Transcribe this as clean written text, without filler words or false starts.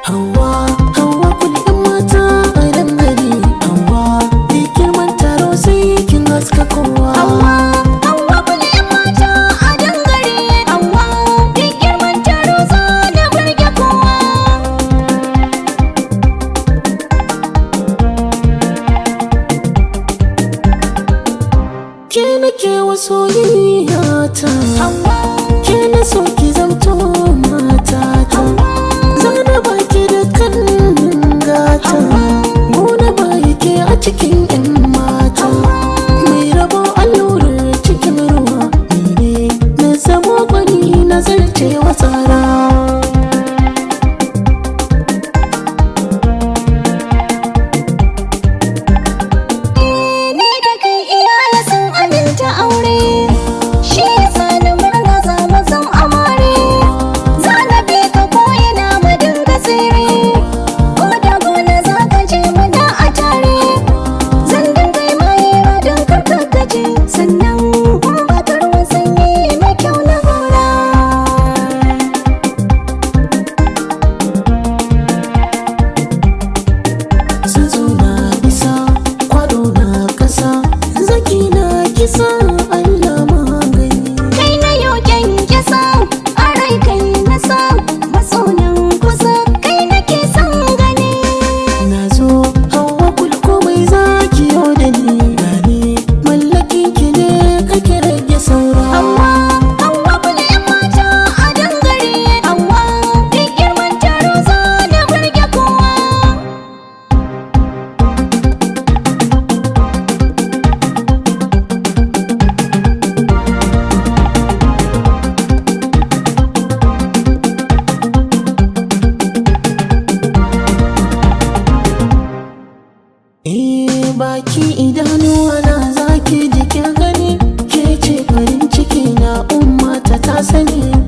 Hauwa, Hauwa kullum mata a dangare. Hauwa, da girman taro sai kin haska kowa. Hauwa, Hauwa kullum mata a dangare. Hauwa, da girman taro za na burge kowa. Ke nake wa soyayya ta. Hauwa, Ke na so ki zamto matata. Zana baki da kallon gata. Gona baki ke a cikin 'yan mata. Mai rabo allurar cikin ruwa. Ni ne na zamo gwani na zarcewa tsara. ni da kai iyaye sun aminta aure. Shi yasa na murna za mu zam amare. Za na bi ka ko'ina mu dinga tsere. Ko da gona za ka je muna a tare. Zan dinga yi mayewa don kar ka gaji. Sannan in ba ka ruwan sanyi mai kyau na gora. Tsuntsu na bisa, kwado na kasa, zaki na kisa, Allah magani. Kai na yau kyankyasa, a rai kai na sa. Masonan kusa, kai nake son gani. Na zo Hauwa kul komai zaki yau da ni. Gani mallakin ki ne kake rage saura. Hauwa, Hauwa kula 'yan mata a dangare. Hauwa, duk girman taro za na burge kowa. Baki idanuwa na zaki jikin gani. Ke ce farin ciki na umma ta sani.